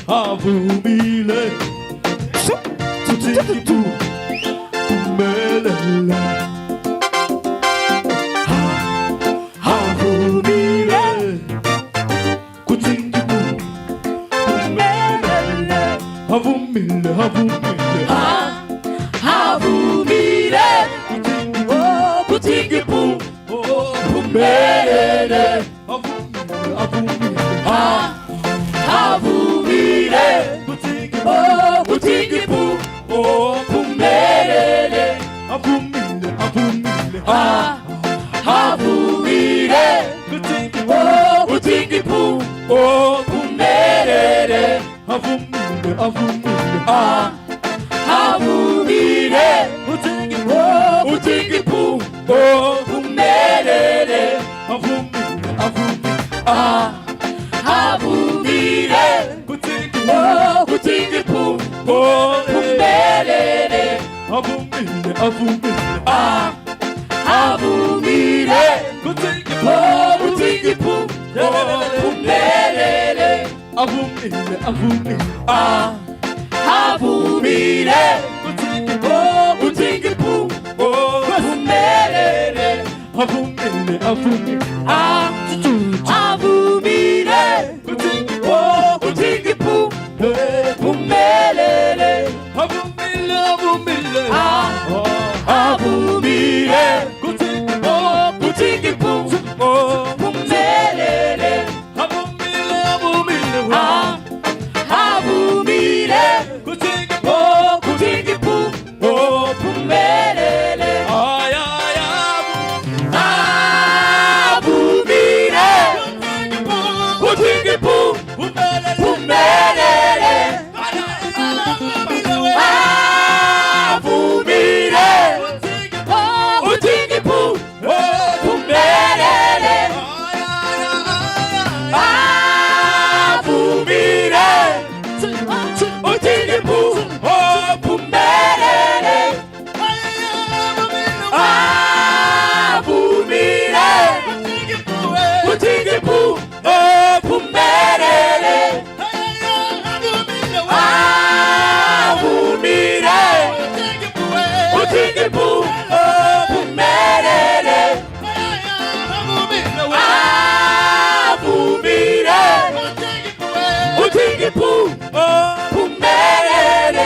avumile tutikipu umelela avumile kutikipu umelela avumile kutikipu umelela avumile kutikipu umelela avumile kutikipu umelela avumile kutikipu umelela avumile kutikipu umelela avumile kutikipu umelela avumile kutikipu umelela avumile kutikipu umelela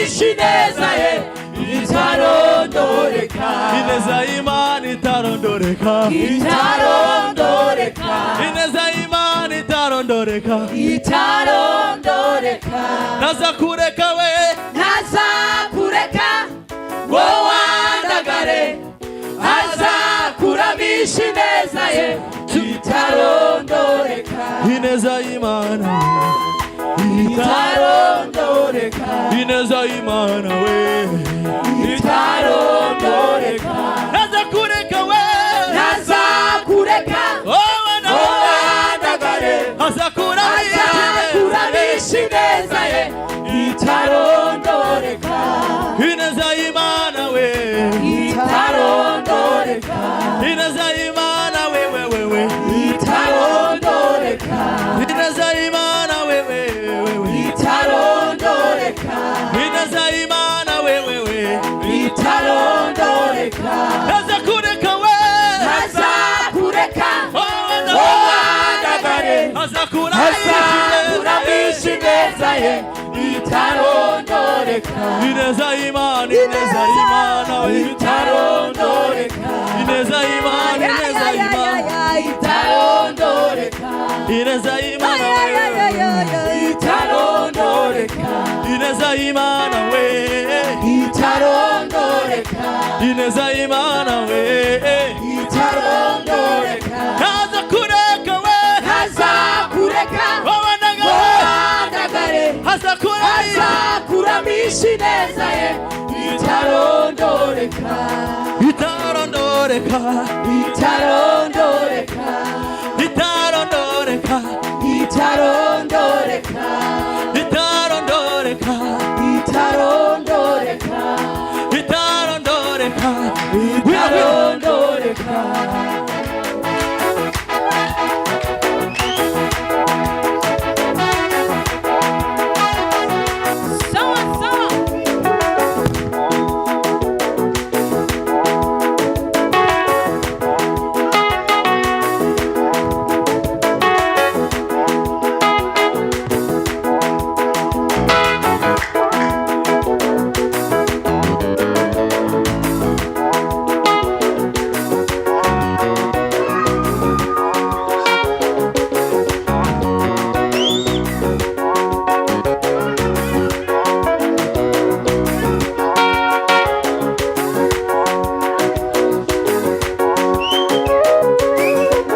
ineza ye itarondoreka. Ineza y'Imana itarondoreka. Itarondoreka. Ineza y'Imana itarondoreka. Itarondoreka. Ntazakureka we. Ntazakureka ngo wandagare. Azakuramisha ineza ye itarondoreka. Ineza y'Imana itarondoreka. Ineza y'Imana we itarondoreka. ntazakureka we. Ntazakureka ngo wandagare. Azakuramisha ineza ye itarondoreka. Ineza y'Imana we itarondoreka. Ineza y'Imana we itarondoreka. Ineza y'Imana we itarondoreka. Ineza y'Imana we itarondoreka. ntazakureka we. Ntazakureka ngo wandagare. Azakuramisha ineza ye itarondoreka. Ineza y'Imana Ineza y'Imana we itarondoreka. Ineza y'Imana Ineza y'Imana itarondoreka. Ineza y'Imana we itarondoreka. Ineza y'Imana we itarondoreka. Ineza y'Imana we itarondoreka. ntazakureka we. Ntazakureka ngo wandagare. Azakuramisha ineza ye itarondoreka. Itarondoreka itarondoreka. Itarondoreka itarondoreka. Itarondoreka itarondoreka. Itarondoreka itarondoreka.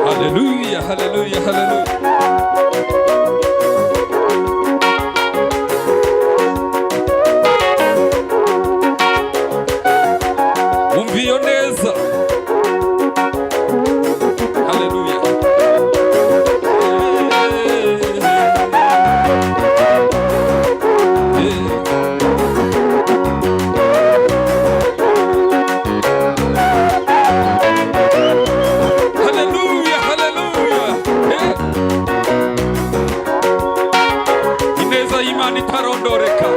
Hallelujah, hallelujah, hallelujah. Umviyo neza. Hallelujah. Hallelujah, hallelujah. Ineza y'Imana itarondoreka.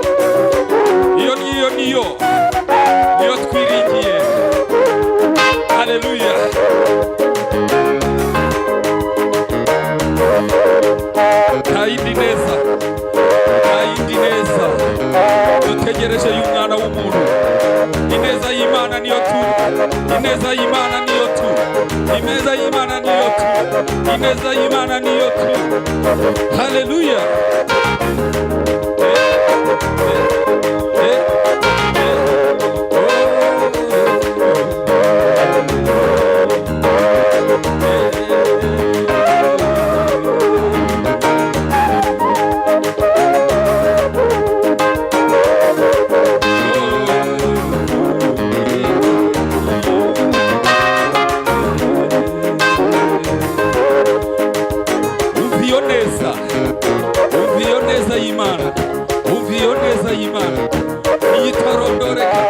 Iyo niyo twiringiye. Hallelujah. Nta yindi neza dutegereje y'umwana w'umuntu. Ineza y'Imana niyo tu. Ineza y'Imana niyo tu. Ineza y'Imana niyo tu. Ineza y'Imana niyo tu. Hallelujah. Umviyo neza y'Imana. Umviyo neza y'Imana. Iyitarondoreka.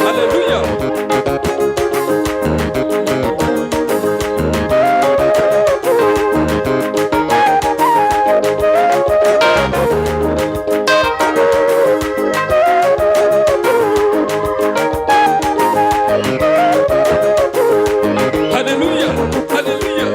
Hallelujah. Hallelujah. Hallelujah.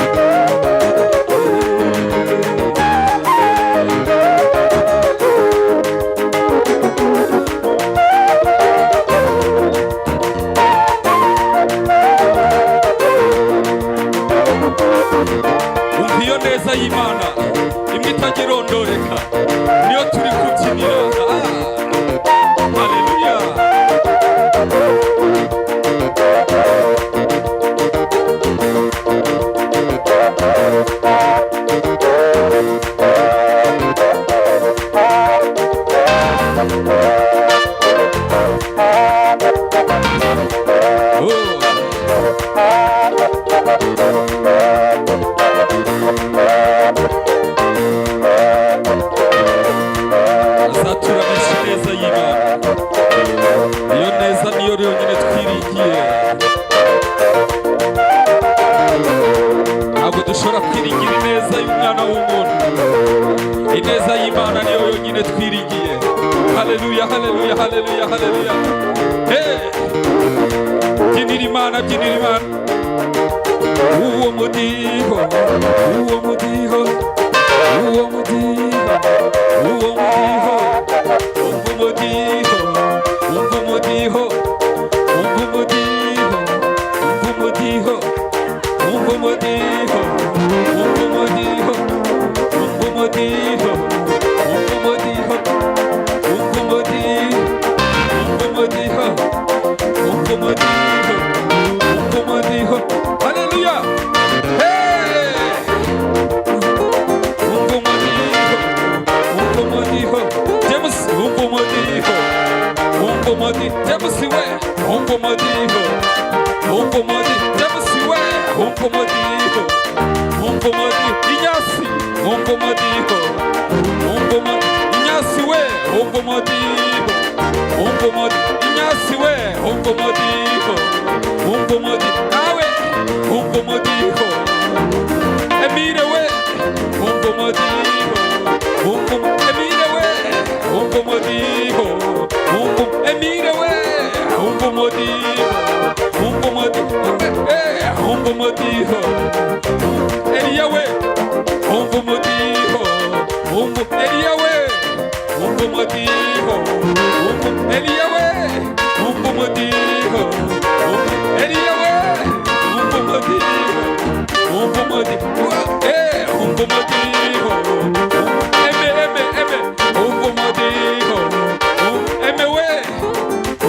turamisha ineza y'Imana. Iyo neza niyo yonyine twiringiye. Ntabwo dushobora kwiringira ineza y'umwana w'umuntu. Ineza y'Imana niyo yonyine twiringiye. Haleluya, haleluya, haleluya, haleluya. Byinira Imana, byinira Imana. Uwo mudiho, uwo mudiho, uwo mudiho, uwo mudiho, umva umudiho, umva umudiho, umva umudiho, umva umudiho, umva umudiho, umva umudiho, umva umudiho, umva umudiho, umva umudiho, umva umudiho, umva umudiho, umva umudiho. Haleluya. Umva umudiho, umva umudiho, James, umva umudiho, umva umudiho, James we, umva umudiho, umva umudiho, James we, umva umudiho, umva umudiho, Inyasi, umva umudiho, umva umudiho, Inyasi we, umva umudiho, umva umudiho, Inyasi we, umva umudiho, umva umudiho, nawe umva umudiho, Emile we, umva umudiho, umva Emile we, umva umudiho, umva Emile we, umva umudiho, umva umudiho, umva umudiho, Eliya we, umva umudiho, umva Eliya we, umva umudiho, umva Eliya we, umva umudiho, umva Eliya we, umva umudiho, umva umudiho, umva umudiho, eme umva umudiho, eme we,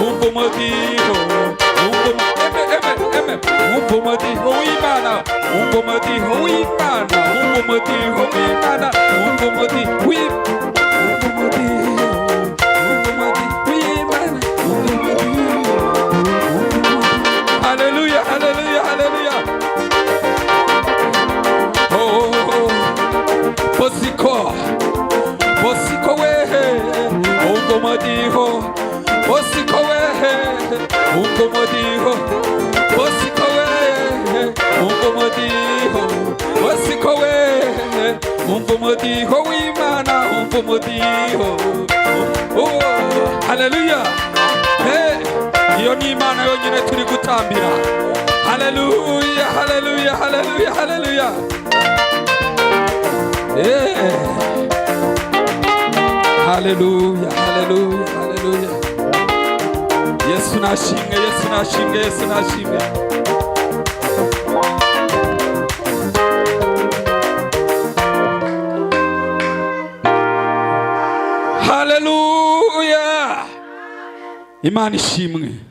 umva umudiho, umva umva umudiho w'Imana, umva umudiho w'Imana, umva umudiho w'Imana, umva umudiho w'Imana, umva umudiho, umva umudiho w'Imana, umva umudiho. Haleluya, haleluya, haleluya. Bosiko, Bosiko we, umva umudiho, Bosiko we, umva umudiho, Bosiko we, umva umudiho, Bosiko we, umva umudiho w'Imana, umva umudiho. Haleluya. Iyo ni Imana yonyine turi gutambira. Haleluya, haleluya, haleluya, haleluya. Haleluya, haleluya, haleluya. Yesu nashimwe, Yesu nashimwe, Yesu nashimwe. Haleluya. Imana ishimwe.